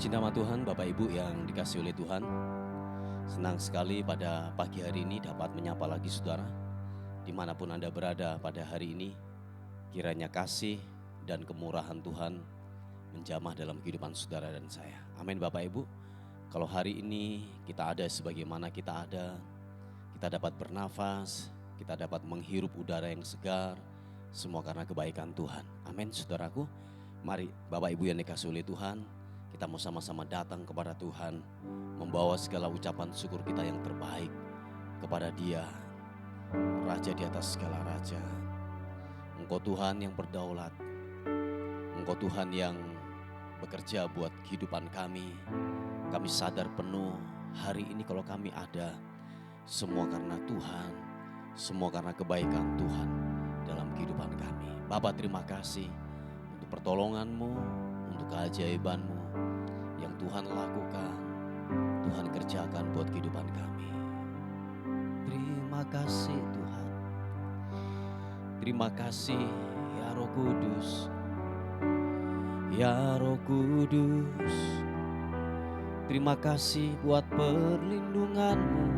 Puji nama Tuhan, Bapak Ibu yang dikasihi oleh Tuhan. Senang sekali pada pagi hari ini dapat menyapa lagi saudara. Dimanapun Anda berada pada hari ini, kiranya kasih dan kemurahan Tuhan menjamah dalam kehidupan saudara dan saya. Amin Bapak Ibu. Kalau hari ini kita ada sebagaimana kita ada, kita dapat bernafas, kita dapat menghirup udara yang segar, semua karena kebaikan Tuhan. Amin saudaraku. Mari Bapak Ibu yang dikasihi oleh Tuhan, kita mau sama-sama datang kepada Tuhan, membawa segala ucapan syukur kita yang terbaik kepada Dia, Raja di atas segala raja. Engkau Tuhan yang berdaulat, Engkau Tuhan yang bekerja buat kehidupan kami. Kami sadar penuh hari ini kalau kami ada, semua karena Tuhan, semua karena kebaikan Tuhan dalam kehidupan kami. Bapa, terima kasih untuk pertolongan-Mu, untuk keajaiban-Mu yang Tuhan lakukan, Tuhan kerjakan buat kehidupan kami. Terima kasih Tuhan. Terima kasih ya Roh Kudus. Ya Roh Kudus, terima kasih buat perlindungan-Mu.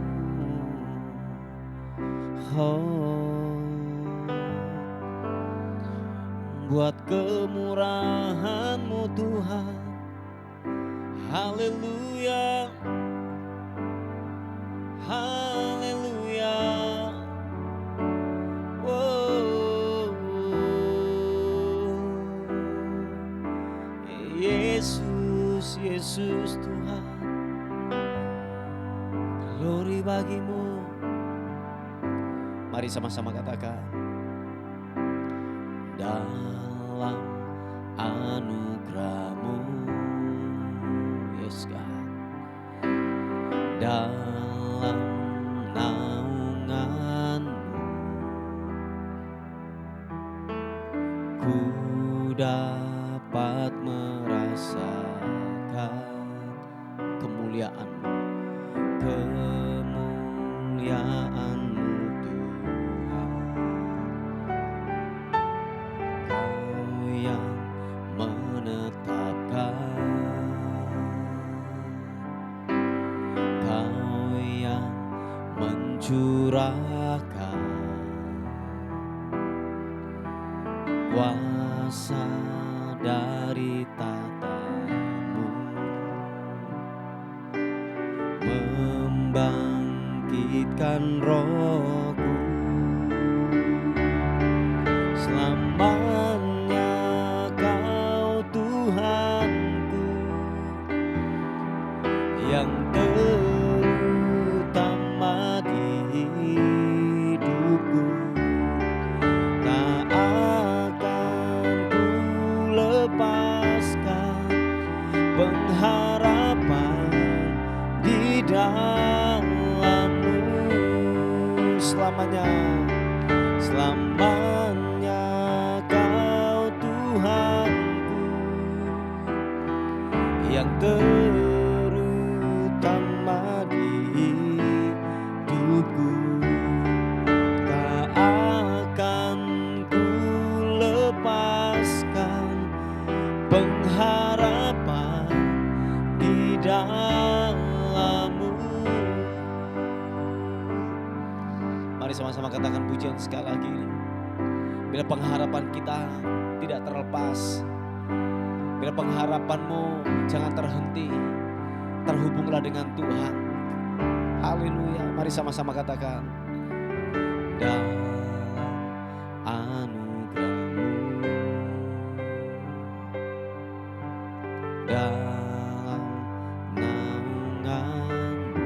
Buat kemurahan-Mu Tuhan. Haleluya, haleluya. Oh, Yesus, Yesus Tuhan, glory bagi-Mu. Mari sama-sama katakan, dalam anugerah-Mu, yes God, dalam naungan-Mu, ku dapat merasakan kemuliaan-Mu, kemuliaan-Mu Tuhan. Kau yang menetapkan, Kau yang mencurahkan kuasa dari tata-Mu, membangkitkan rohku. Selamanya Kau Tuhanku, yang terutama di hidupku. Tak akan ku lepaskan pengharapan di dalam-Mu. Selamanya, selamanya Kau Tuhanku, yang terutama di hidupku. Tak akan ku lepaskan pengharapan di dalam-Mu. Mari sama-sama katakan pujian sekali lagi. Bila pengharapan kita tidak terlepas, bila pengharapan-Mu jangan terhenti, terhubunglah dengan Tuhan. Haleluya. Mari sama-sama katakan, dalam anugerah-Mu, dalam naungan-Mu,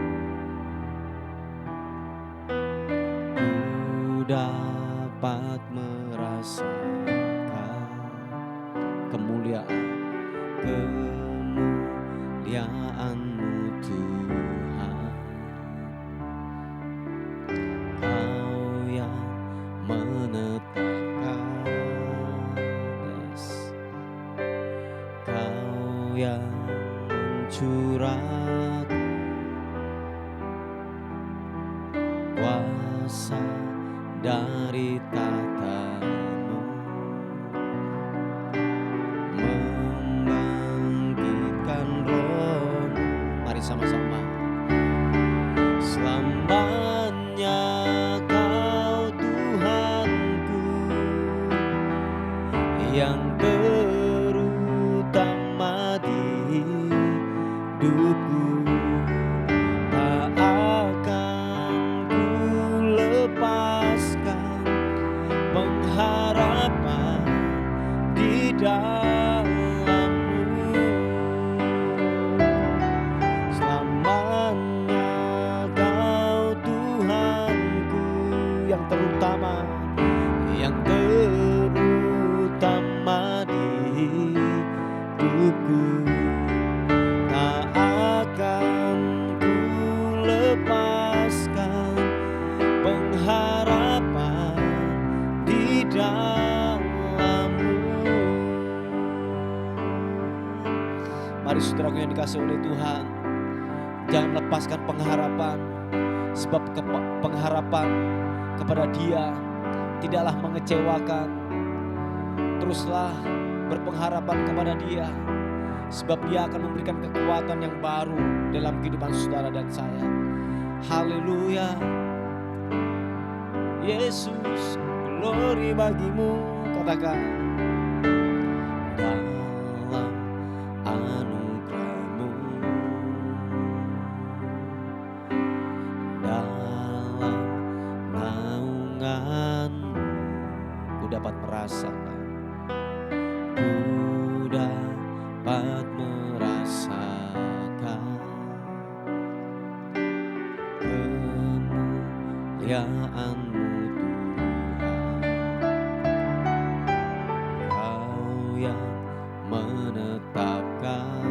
ku dapat merasakan kemuliaan-Mu Tuhan. Kau yang menetapkan, yes. Kau yang mencurahkan kuasa dari tata-Mu, membangkitkan roh yang terutama di hidupku. Tak akan ku lepaskan pengharapan di dalam-Mu. Mari saudaraku yang dikasihi oleh Tuhan, jangan lepaskan pengharapan, sebab pengharapan kepada Dia tidaklah mengecewakan. Teruslah berpengharapan kepada Dia, sebab Dia akan memberikan kekuatan yang baru dalam kehidupan saudara dan saya. Haleluya. Yesus, glory bagimu. Katakan, dalam anugerah-Mu, dalam naungan-Mu, ku dapat merasakan, ku dapat merasakan kemuliaan-Mu Tuhan. Kau yang menetapkan,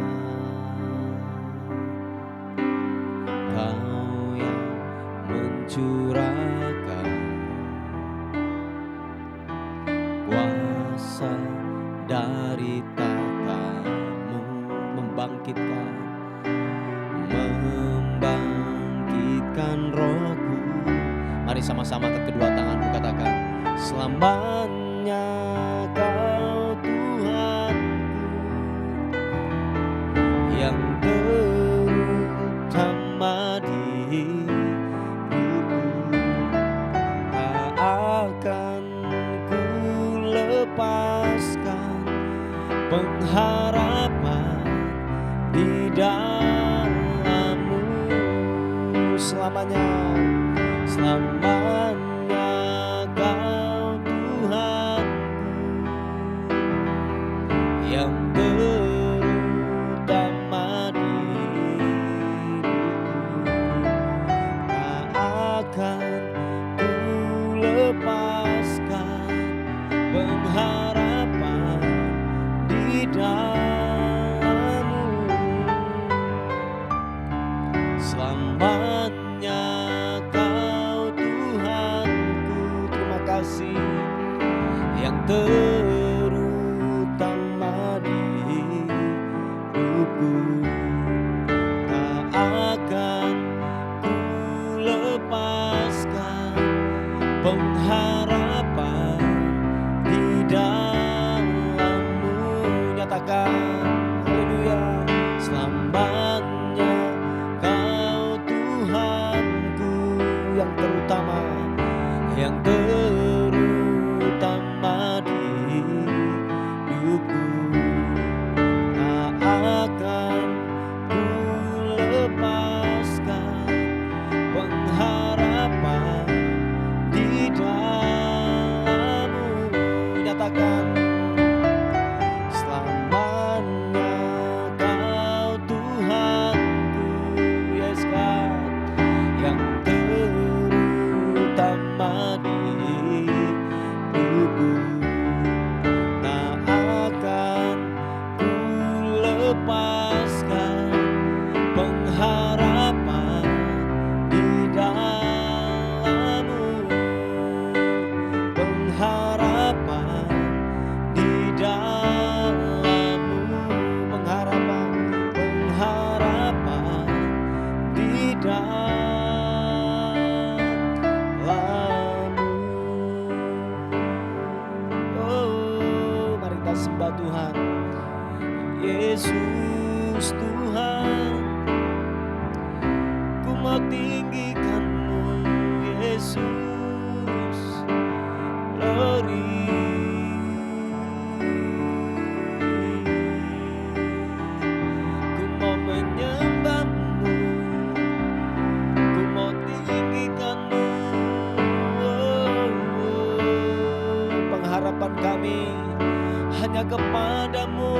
Kau yang mencurahkan kuasa dari tahta-Mu, membangkitkan Roh-Ku. Mari sama-sama angkat kedua tanganmu, katakan, selamanya Kau Tuhanku, yang terutama di hidupku. Tak akan ku lepaskan pengharapan di dalam-Mu. Selamanya, selamanya Kau Tuhanku, yang terutama di hidupku. Tak akan ku lepaskan pengharapan di dalam-Mu. Selamanya Kau Tuhanku, terima kasih, yang terutama di hidupku. Tak akan ku lepaskan pengharapan di dalam-Mu. Nyatakan, haleluya, selamanya Kau Tuhanku, yang terutama di hidupku. Tak akan ku lepaskan pengharapan di dalam-Mu. Nyatakan, selamanya Kau Tuhanku, yes God, yang terutama di hidupku. Tak akan ku lepaskan pengharapan di dalam-Mu. Pengharapan di dalam-Mu. Pengharapan di dalam-Mu. Oh, mari kita sembah Tuhan. Yesus Tuhan, ku mau tinggikan-Mu, Yesus, glory. Ku mau menyembah-Mu, ku mau tinggikan-Mu. Pengharapan kami hanya kepadamu,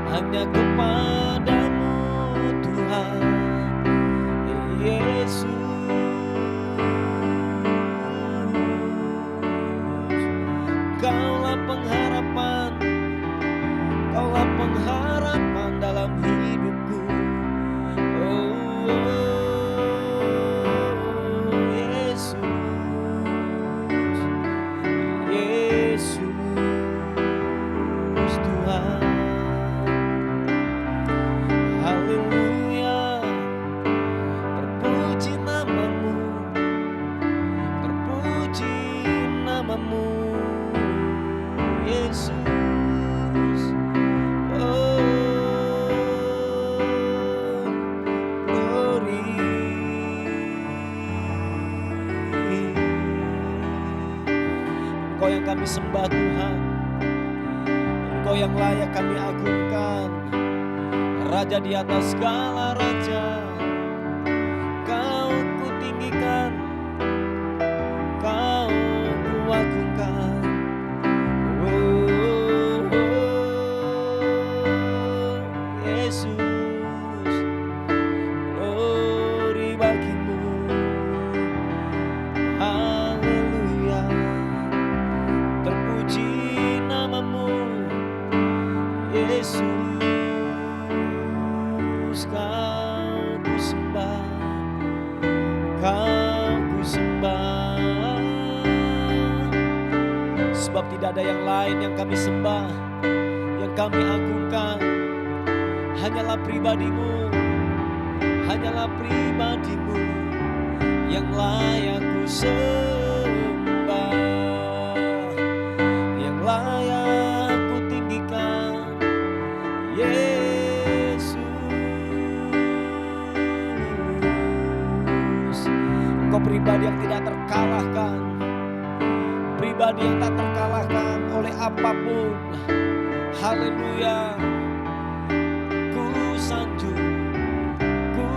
hanya kepadamu Tuhan Yesus. Engkau yang kami sembah Tuhan, Engkau yang layak kami agungkan, Raja di atas segala raja. Kau kutinggikan, Kau kuagungkan. Oh, Yesus, glory bagimu. Haleluya, terpuji namamu, Yesus. Kau ku sembah, Kau ku sembah. Sebab tidak ada yang lain yang kami sembah, yang kami agungkan. Hanyalah pribadimu, hanyalah pribadimu yang layak ku sembah, yang layak ku tinggikan, Yesus. Engkau pribadi yang tidak terkalahkan, pribadi yang tak terkalahkan oleh apapun. Haleluya, ku sanjung, ku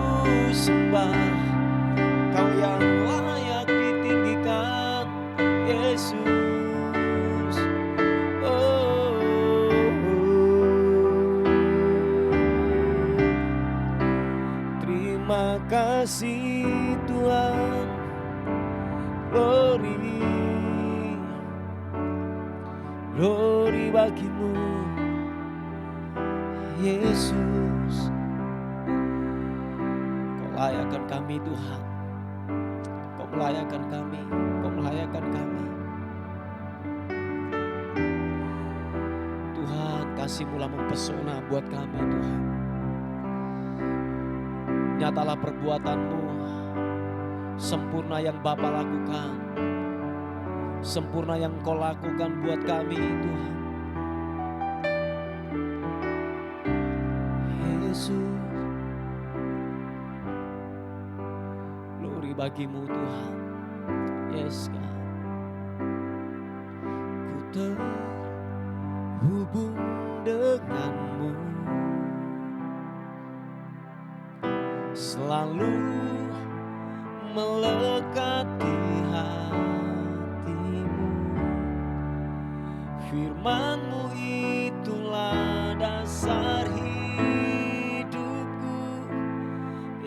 sembah. Kau yang layak ditinggikan, Yesus. Oh, terima kasih Tuhan, glory, glory bagimu, Yesus. Kau layakkan kami Tuhan, Kau melayakkan kami, Kau melayakkan kami. Tuhan, kasih-Mu lah mempesona buat kami Tuhan. Nyatalah perbuatan-Mu, sempurna yang Bapa lakukan, sempurna yang Kau lakukan buat kami Tuhan. Yesus, glory bagimu Tuhan. Yes God. Ku terhubung denganmu, selalu melekat di hatimu. Firman-Mu itulah dasar hidupku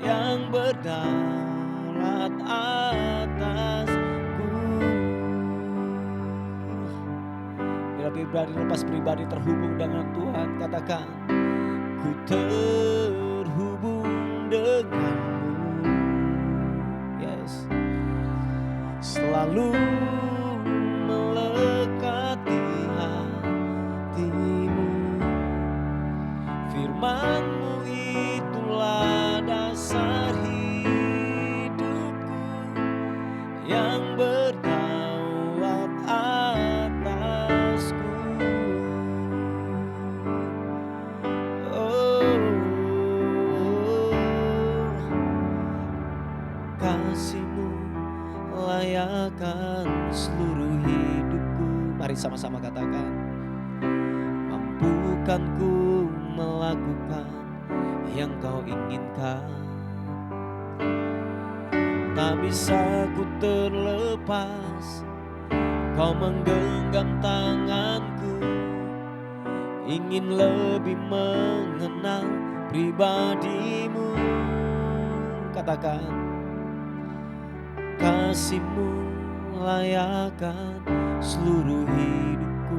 yang berdaulat atasku. Bila pribadi lepas pribadi terhubung dengan Tuhan, katakan, ku terhubung denganmu. Yes, selalu melekat di hatimu. Firman-Mu itulah dasar hidupku yang berdaulat atasku. Oh, kasih-Mu layakkan seluruh hidupku. Mari sama-sama katakan, mampukan ku melakukan yang Kau inginkan. Tak bisa ku terlepas, Kau menggenggam tanganku. Ingin lebih mengenal pribadi-Mu. Katakan, kasih-Mu layakkan seluruh hidupku.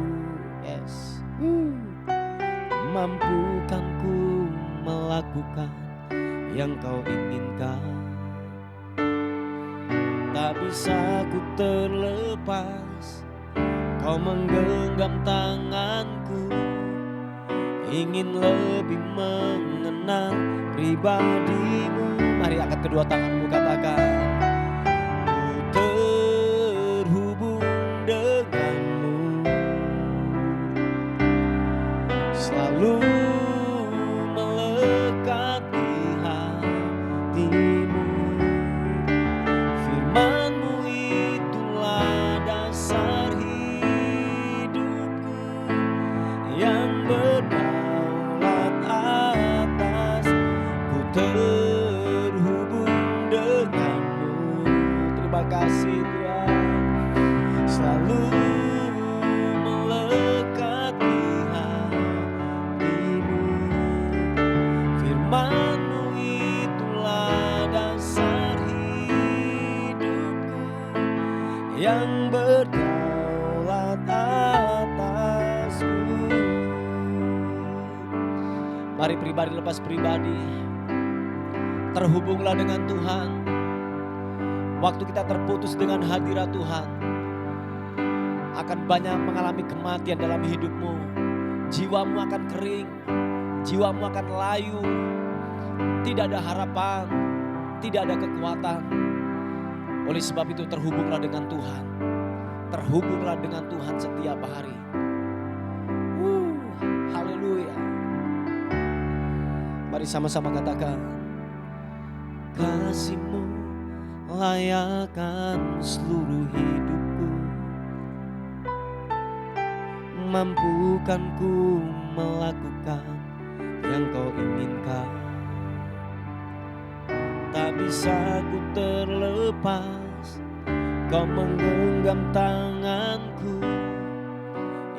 Yes. Mampukan ku melakukan yang Kau inginkan. Tak bisa ku terlepas, Kau menggenggam tanganku. Ingin lebih mengenal pribadi-Mu. Mari angkat kedua tanganmu, katakan, ku terhubung denganmu, selalu melekat di hatimu. Firman-Mu itulah dasar hidup yang berdaulat atasku. Mari pribadi lepas pribadi, terhubunglah dengan Tuhan. Waktu kita terputus dengan hadirat Tuhan, akan banyak mengalami kematian dalam hidupmu. Jiwamu akan kering, jiwamu akan layu, tidak ada harapan, tidak ada kekuatan. Oleh sebab itu terhubunglah dengan Tuhan. Terhubunglah dengan Tuhan setiap hari. Haleluya. Mari sama-sama katakan, kasih-Mu layakkan seluruh hidupku. Mampukan ku melakukan yang Kau inginkan. Tak bisa ku terlepas, Kau menggenggam tanganku.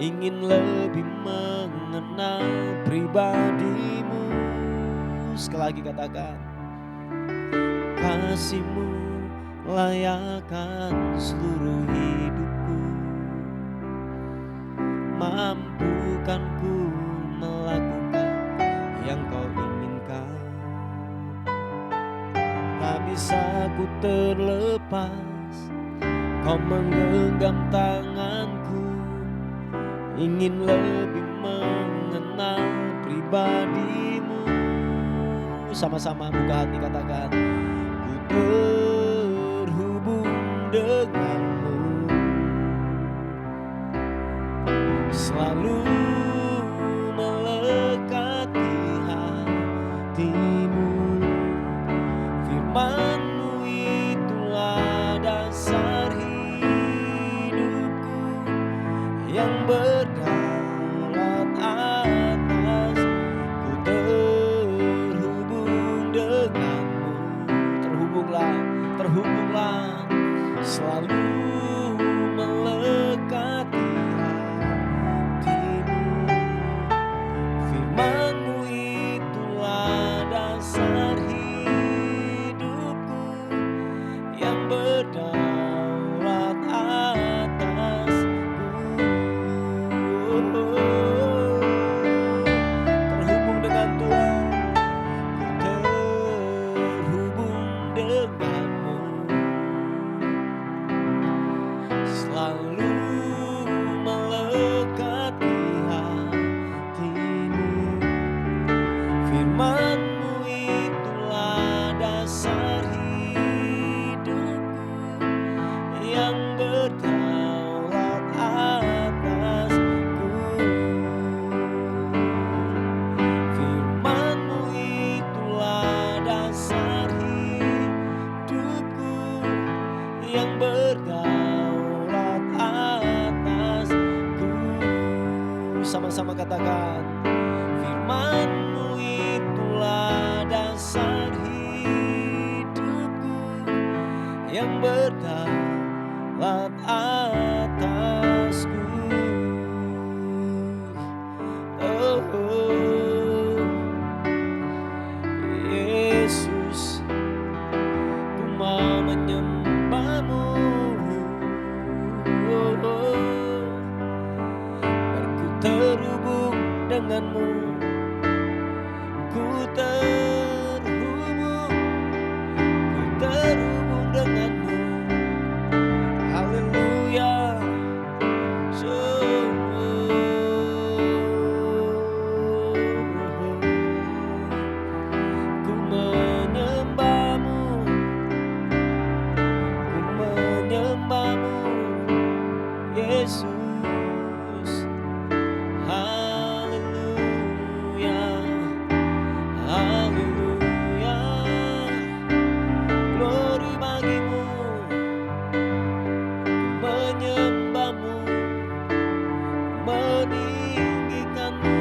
Ingin lebih mengenal pribadi-Mu. Sekali lagi katakan, kasih-Mu layakkan seluruh hidupku. Mampukan ku melakukan yang Kau inginkan. Tak bisa ku terlepas, Kau menggenggam tanganku. Ingin lebih mengenal pribadi-Mu. Sama-sama buka hati katakan, ku terhubung denganmu. Selalu melekati hatimu. Firman-Mu itulah dasar hidupku, yang berdaulat atas. Ku terhubung denganmu. Terhubunglah, selalu melekati hatimu. Firman-Mu itulah dasar hidupku, yang berdaulat atasku. Terhubung dengan Tuhan, terhubung denganmu. Selalu melekati hatimu. Firman-Mu itulah dasar hidupku, yang berdaulat atasku. Firman-Mu itulah dasar hidupku, yang berdaulat atasku. Sama-sama katakan, firman-Mu itulah dasar hidupku, yang berdaulat atasku. Oh, Yesus, ku mau menyembah-Mu. Ku terhubung denganmu. Ku terhubung denganmu. Haleluya. Ku menyembah-Mu. Ku menyembah-Mu, Yesus. Haleluya. Haleluya. Glory bagi-Mu. Ku menyembah-Mu, meninggikan-Mu.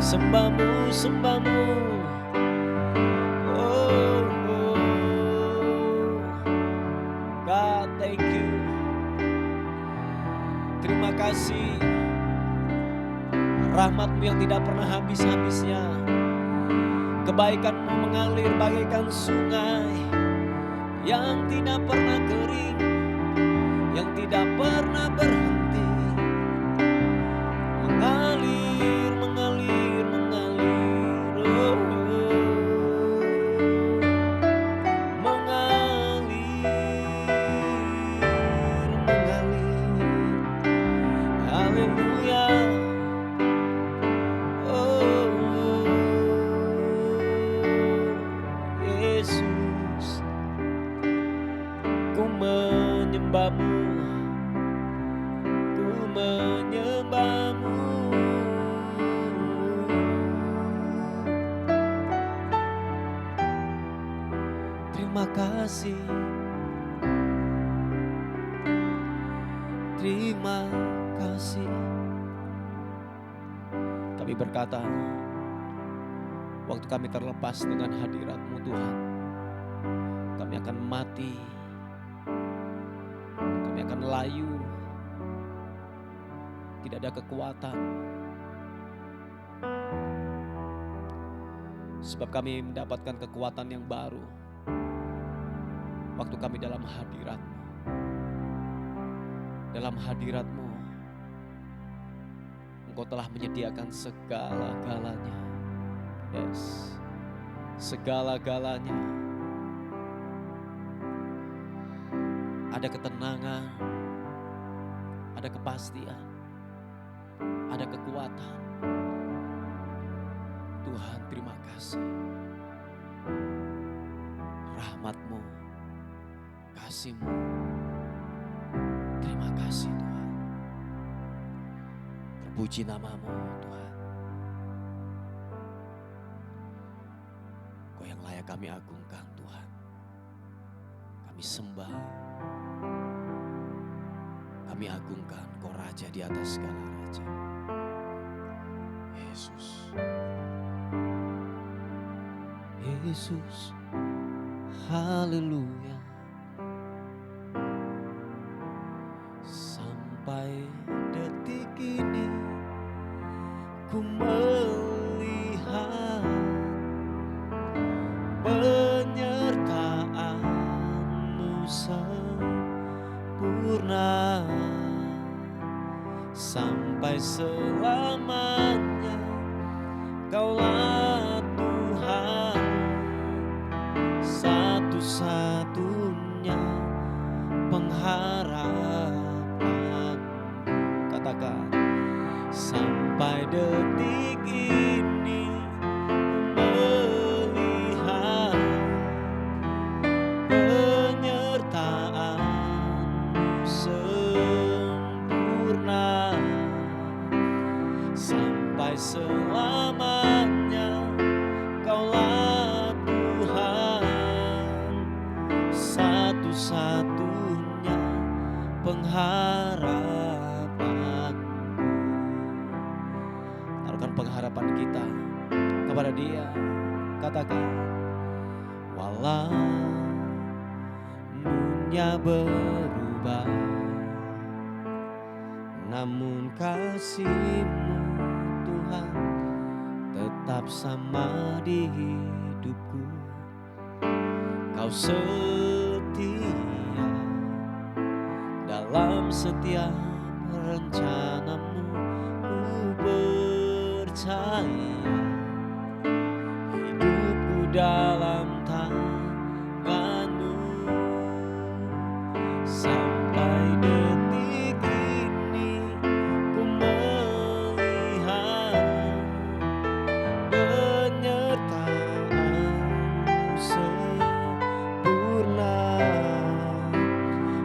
Sembah-Mu, sembah-Mu. Oh, God, thank you. Terima kasih. Rahmat-Mu yang tidak pernah habis-habisnya. Kebaikan-Mu mengalir bagaikan sungai yang tidak pernah kering, yang tidak pernah berhenti, mengalir, mengalir, mengalir, oh, mengalir, mengalir, haleluya, oh, Yesus, ku menyembahmu, ku menyembahmu. Terima kasih, terima kasih. Kami berkata, waktu kami terlepas dengan hadirat-Mu Tuhan, kami akan mati, kami akan layu, tidak ada kekuatan. Sebab kami mendapatkan kekuatan yang baru waktu kami dalam hadirat-Mu. Dalam hadirat-Mu, Engkau telah menyediakan segala-galanya. Yes, segala-galanya. Ada ketenangan, ada kepastian, ada kekuatan. Tuhan, terima kasih. Rahmat-Mu, kasih-Mu, terima kasih Tuhan. Terpuji nama-Mu Tuhan. Kau yang layak kami agungkan Tuhan. Kami sembah, kami agungkan Kau Raja di atas segala raja. Yesus, Yesus, haleluya. Sampai detik ini ku melihat penyertaan-Mu sempurna. Sampai selamanya Kaulah Tuhan, satu-satunya pengharapan. Katakan, sampai detik ini melihat penyertaan-Mu sempurna. Sampai selamanya Kaulah Tuhan, satu-satunya pengharapan. Taruhkan pengharapan kita kepada Dia. Katakan, walau dunia berubah, namun kasih-Mu Tuhan tetap sama di hidupku. Kau setia dalam setiap rencana-Mu. Ku percaya hidupku dalam tangan-Mu. Sampai detik ini ku melihat penyertaan-Mu sempurna.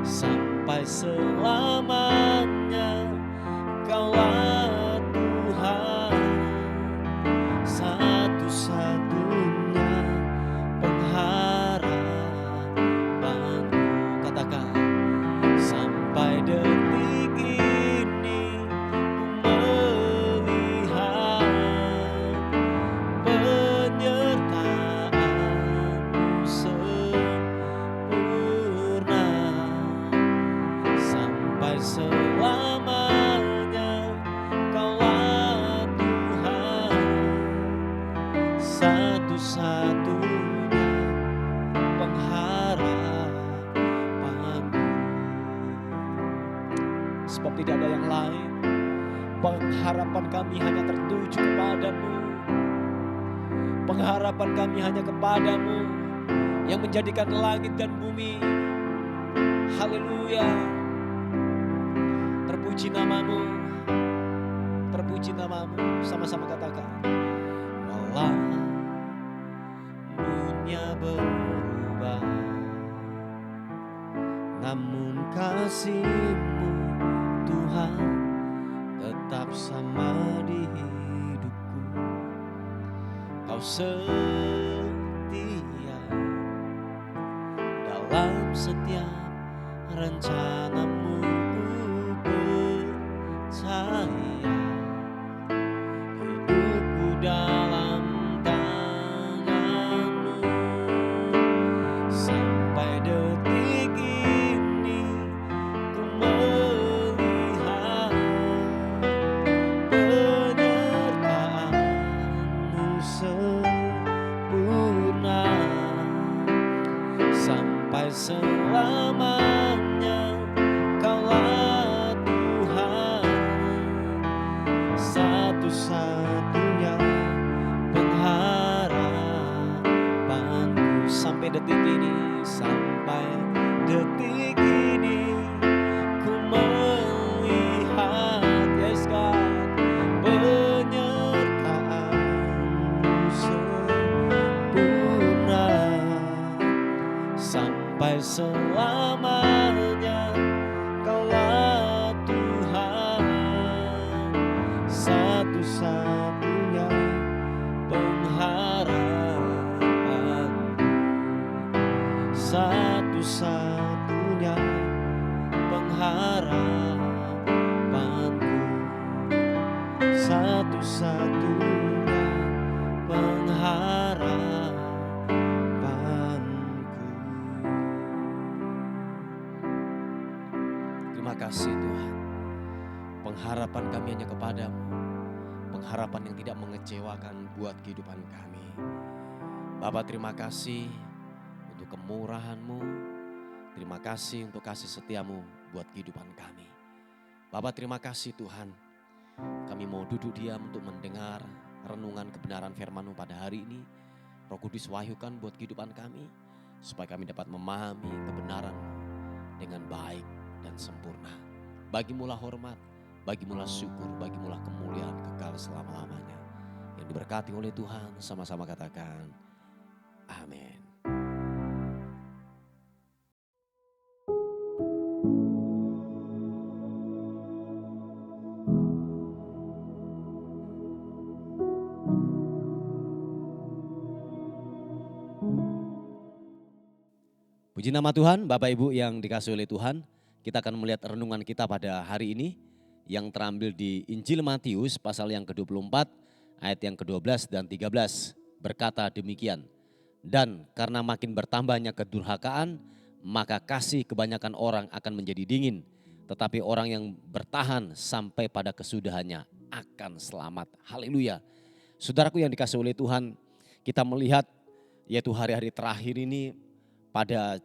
Sampai selamanya Kaulah Tuhan, sebab tidak ada yang lain. Pengharapan kami hanya tertuju kepadamu. Pengharapan kami hanya kepadamu yang menjadikan langit dan bumi. Haleluya. Terpuji namamu. Terpuji namamu. Sama-sama katakan. Walaupun berubah, namun kasih-Mu Tuhan tetap sama di hidupku. Kau setia dalam setiap rencana-Mu, ku percaya hidupku dalam tangan-Mu. Sampai detik ini ku melihat penyertaan-Mu sempurna. Sampai selamanya Kaulah Tuhan, satu-satunya pengharapanku. Sampai detik ini, sampai detik ini ku melihat, yes God, penyertaan-Mu sempurna. Sampai selamanya Kaulah Tuhan, satu-satunya pengharapanku. Satu-satunya pengharapanku. Satu-satunya pengharapanku. Terima kasih Tuhan. Pengharapan kami hanya kepadamu. Pengharapan yang tidak mengecewakan buat kehidupan kami. Bapa, terima kasih untuk kemurahan-Mu. Terima kasih untuk kasih setia-Mu buat kehidupan kami. Bapa, terima kasih Tuhan. Kami mau duduk diam untuk mendengar renungan kebenaran firman-Mu pada hari ini. Roh Kudus wahyukan buat kehidupan kami, supaya kami dapat memahami kebenaran-Mu dengan baik dan sempurna. Bagimulah hormat, bagimulah syukur, bagimulah kemuliaan kekal selama-lamanya. Yang diberkati oleh Tuhan, sama-sama katakan amin. Puji nama Tuhan, Bapak Ibu yang dikasihi oleh Tuhan. Kita akan melihat renungan kita pada hari ini yang terambil di Injil Matius pasal yang ke-24 ayat yang ke-12 dan 13. Berkata demikian, dan karena makin bertambahnya kedurhakaan, maka kasih kebanyakan orang akan menjadi dingin. Tetapi orang yang bertahan sampai pada kesudahannya akan selamat. Haleluya. Saudaraku yang dikasihi oleh Tuhan, kita melihat yaitu hari-hari terakhir ini, pada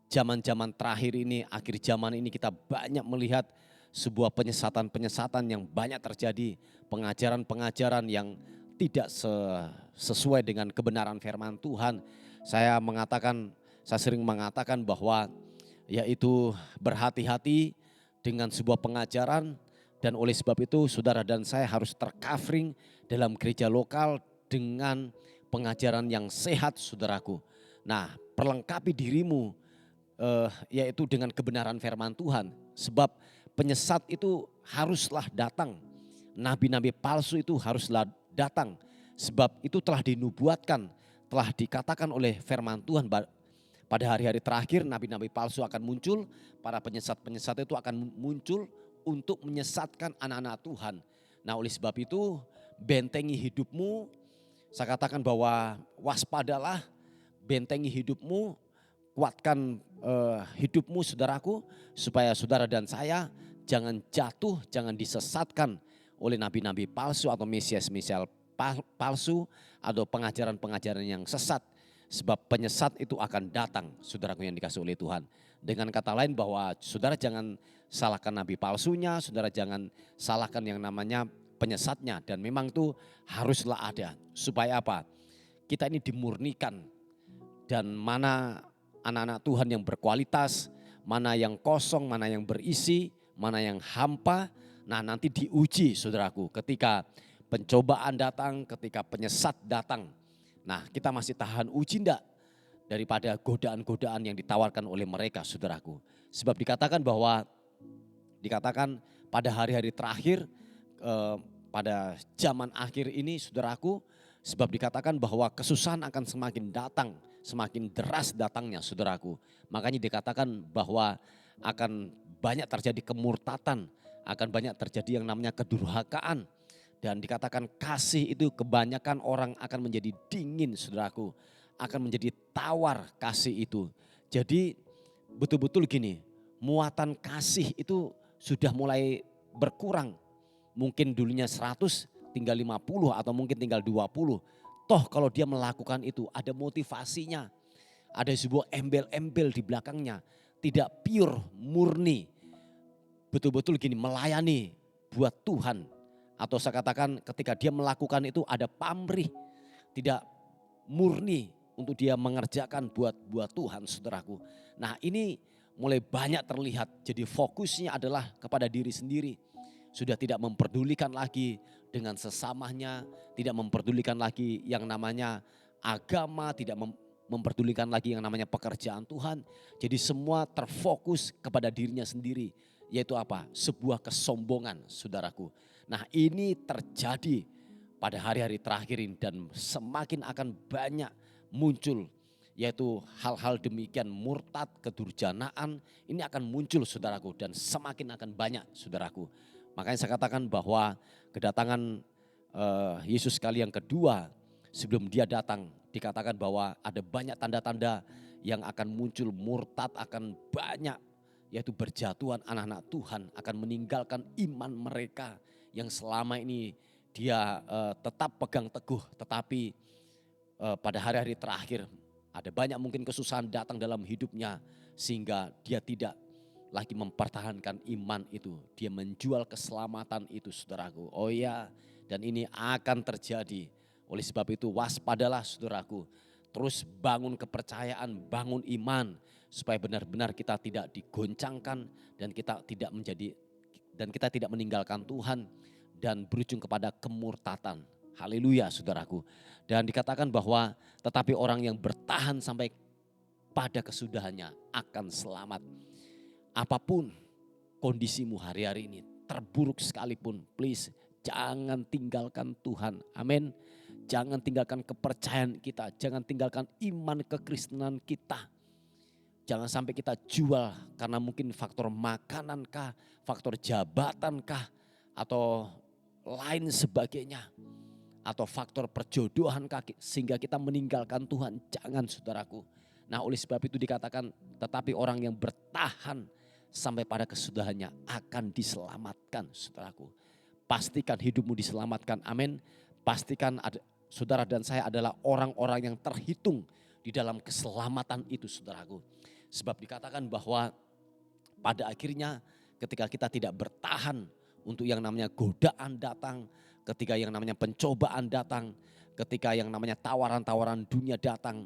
zaman-zaman terakhir ini, akhir zaman ini kita banyak melihat sebuah penyesatan-penyesatan yang banyak terjadi. Pengajaran-pengajaran yang tidak sesuai dengan kebenaran firman Tuhan. Saya sering mengatakan bahwa yaitu berhati-hati dengan sebuah pengajaran. Dan oleh sebab itu saudara dan saya harus tercovering dalam gereja lokal dengan pengajaran yang sehat saudaraku. Nah, perlengkapi dirimu yaitu dengan kebenaran firman Tuhan. Sebab penyesat itu haruslah datang. Nabi-nabi palsu itu haruslah datang. Sebab itu telah dinubuatkan, telah dikatakan oleh firman Tuhan. Pada hari-hari terakhir nabi-nabi palsu akan muncul. Para penyesat-penyesat itu akan muncul untuk menyesatkan anak-anak Tuhan. Nah, oleh sebab itu bentengi hidupmu. Saya katakan bahwa waspadalah, bentengi hidupmu. Kuatkan hidupmu saudaraku, supaya saudara dan saya jangan jatuh, jangan disesatkan oleh nabi-nabi palsu atau mesias-mesias palsu atau pengajaran-pengajaran yang sesat. Sebab penyesat itu akan datang saudaraku yang dikasihi oleh Tuhan. Dengan kata lain bahwa saudara jangan salahkan nabi palsunya, saudara jangan salahkan yang namanya penyesatnya. Dan memang itu haruslah ada. Supaya apa? Kita ini dimurnikan. Dan mana anak-anak Tuhan yang berkualitas, mana yang kosong, mana yang berisi, mana yang hampa. Nah nanti diuji saudaraku ketika pencobaan datang, ketika penyesat datang. Nah kita masih tahan uji enggak daripada godaan-godaan yang ditawarkan oleh mereka saudaraku. Sebab dikatakan pada hari-hari terakhir, pada zaman akhir ini saudaraku, sebab dikatakan bahwa kesusahan akan semakin datang, semakin deras datangnya saudaraku. Makanya dikatakan bahwa akan banyak terjadi kemurtatan, akan banyak terjadi yang namanya kedurhakaan. Dan dikatakan kasih itu kebanyakan orang akan menjadi dingin saudaraku, akan menjadi tawar kasih itu. Jadi betul-betul gini, muatan kasih itu sudah mulai berkurang. Mungkin dulunya 100 tinggal 50 atau mungkin tinggal 20. Toh kalau dia melakukan itu ada motivasinya, ada sebuah embel-embel di belakangnya. Tidak pure, murni, betul-betul gini melayani buat Tuhan. Atau saya katakan ketika dia melakukan itu ada pamrih, tidak murni untuk dia mengerjakan buat Tuhan saudaraku. Nah ini mulai banyak terlihat, jadi fokusnya adalah kepada diri sendiri. Sudah tidak memperdulikan lagi dengan sesamanya, tidak memperdulikan lagi yang namanya agama, tidak memperdulikan lagi yang namanya pekerjaan Tuhan. Jadi semua terfokus kepada dirinya sendiri, yaitu apa? Sebuah kesombongan saudaraku. Nah ini terjadi pada hari-hari terakhir ini dan semakin akan banyak muncul, yaitu hal-hal demikian murtad, kedurjanaan ini akan muncul saudaraku dan semakin akan banyak saudaraku. Makanya saya katakan bahwa kedatangan Yesus kali yang kedua sebelum dia datang dikatakan bahwa ada banyak tanda-tanda yang akan muncul, murtad akan banyak, yaitu berjatuhan anak-anak Tuhan akan meninggalkan iman mereka yang selama ini dia tetap pegang teguh, tetapi pada hari-hari terakhir ada banyak mungkin kesusahan datang dalam hidupnya sehingga dia tidak lagi mempertahankan iman itu. Dia menjual keselamatan itu saudaraku. Oh ya, dan ini akan terjadi. Oleh sebab itu waspadalah saudaraku. Terus bangun kepercayaan, bangun iman supaya benar-benar kita tidak digoncangkan dan kita tidak meninggalkan Tuhan dan berujung kepada kemurtatan. Haleluya saudaraku. Dan dikatakan bahwa tetapi orang yang bertahan sampai pada kesudahannya akan selamat. Apapun kondisimu hari-hari ini, terburuk sekalipun, please jangan tinggalkan Tuhan. Amin. Jangan tinggalkan kepercayaan kita, jangan tinggalkan iman kekristenan kita. Jangan sampai kita jual karena mungkin faktor makanan kah, faktor jabatan kah, atau lain sebagainya. Atau faktor perjodohan kah sehingga kita meninggalkan Tuhan. Jangan saudaraku. Nah oleh sebab itu dikatakan tetapi orang yang bertahan sampai pada kesudahannya akan diselamatkan saudaraku. Pastikan hidupmu diselamatkan, amin. Pastikan saudara dan saya adalah orang-orang yang terhitung di dalam keselamatan itu saudaraku. Sebab dikatakan bahwa pada akhirnya ketika kita tidak bertahan untuk yang namanya godaan datang, ketika yang namanya pencobaan datang, ketika yang namanya tawaran-tawaran dunia datang,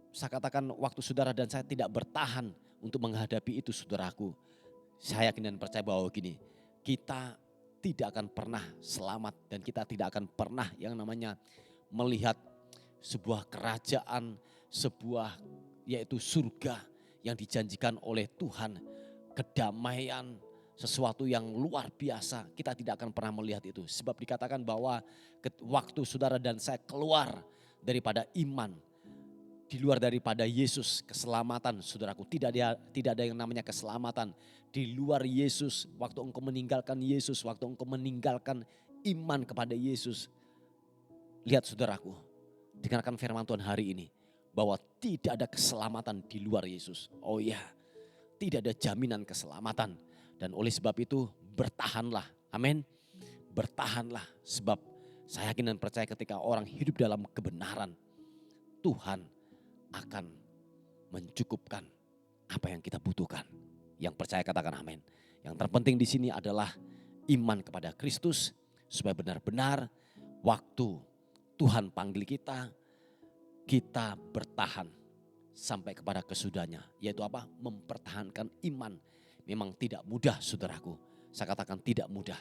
saya katakan waktu saudara dan saya tidak bertahan untuk menghadapi itu saudaraku. Saya yakin dan percaya bahwa gini, kita tidak akan pernah selamat dan kita tidak akan pernah yang namanya melihat sebuah kerajaan, sebuah yaitu surga yang dijanjikan oleh Tuhan, kedamaian, sesuatu yang luar biasa. Kita tidak akan pernah melihat itu. Sebab dikatakan bahwa waktu saudara dan saya keluar daripada iman, di luar daripada Yesus, keselamatan saudaraku. Tidak ada yang namanya keselamatan di luar Yesus. Waktu engkau meninggalkan Yesus, waktu engkau meninggalkan iman kepada Yesus. Lihat saudaraku, dengarkan firman Tuhan hari ini. Bahwa tidak ada keselamatan di luar Yesus. Oh ya, tidak ada jaminan keselamatan. Dan oleh sebab itu bertahanlah, amin. Bertahanlah sebab saya yakin dan percaya ketika orang hidup dalam kebenaran, Tuhan akan mencukupkan apa yang kita butuhkan. Yang percaya katakan amin. Yang terpenting di sini adalah iman kepada Kristus supaya benar-benar waktu Tuhan panggil kita, kita bertahan sampai kepada kesudahnya. Yaitu apa? Mempertahankan iman. Memang tidak mudah saudaraku. Saya katakan tidak mudah.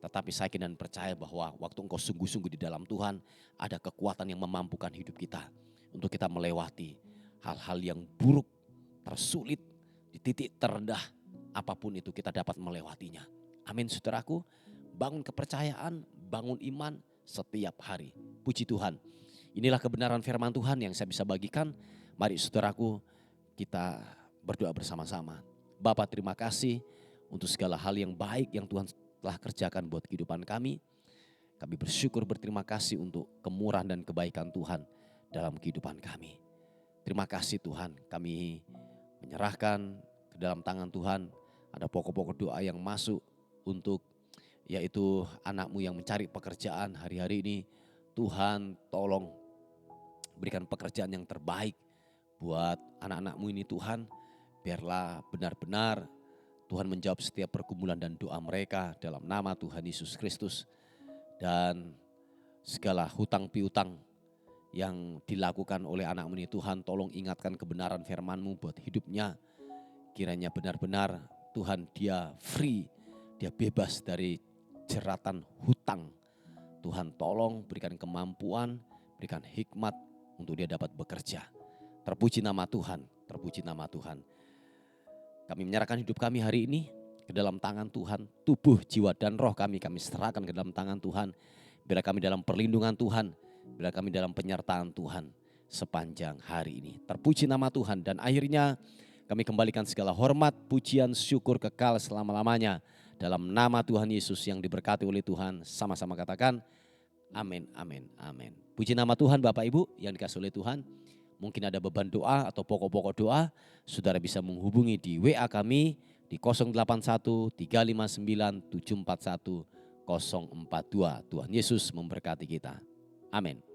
Tetapi saya yakin dan percaya bahwa waktu engkau sungguh-sungguh di dalam Tuhan, ada kekuatan yang memampukan hidup kita untuk kita melewati hal-hal yang buruk, tersulit, di titik terendah, apapun itu kita dapat melewatinya. Amin saudaraku, bangun kepercayaan, bangun iman setiap hari. Puji Tuhan. Inilah kebenaran firman Tuhan yang saya bisa bagikan. Mari saudaraku, kita berdoa bersama-sama. Bapa, terima kasih untuk segala hal yang baik yang Tuhan telah kerjakan buat kehidupan kami. Kami bersyukur, berterima kasih untuk kemurahan dan kebaikan Tuhan dalam kehidupan kami. Terima kasih Tuhan, kami menyerahkan ke dalam tangan Tuhan. Ada pokok-pokok doa yang masuk untuk yaitu anak-Mu yang mencari pekerjaan hari-hari ini. Tuhan tolong berikan pekerjaan yang terbaik buat anak-anak-Mu ini Tuhan. Biarlah benar-benar Tuhan menjawab setiap pergumulan dan doa mereka dalam nama Tuhan Yesus Kristus. Dan segala hutang piutang yang dilakukan oleh anak-Mu ini Tuhan, tolong ingatkan kebenaran firman-Mu buat hidupnya. Kiranya benar-benar Tuhan dia free, dia bebas dari jeratan hutang. Tuhan tolong berikan kemampuan, berikan hikmat untuk dia dapat bekerja. Terpuji nama Tuhan, terpuji nama Tuhan. Kami menyerahkan hidup kami hari ini ke dalam tangan Tuhan. Tubuh, jiwa dan roh kami serahkan ke dalam tangan Tuhan. Bila kami dalam perlindungan Tuhan, bila kami dalam penyertaan Tuhan sepanjang hari ini. Terpuji nama Tuhan dan akhirnya kami kembalikan segala hormat, pujian, syukur kekal selama-lamanya. Dalam nama Tuhan Yesus yang diberkati oleh Tuhan. Sama-sama katakan amin, amin, amin. Puji nama Tuhan Bapak Ibu yang dikasihi oleh Tuhan. Mungkin ada beban doa atau pokok-pokok doa. Saudara bisa menghubungi di WA kami di 081 359 741 042. Tuhan Yesus memberkati kita. Amin.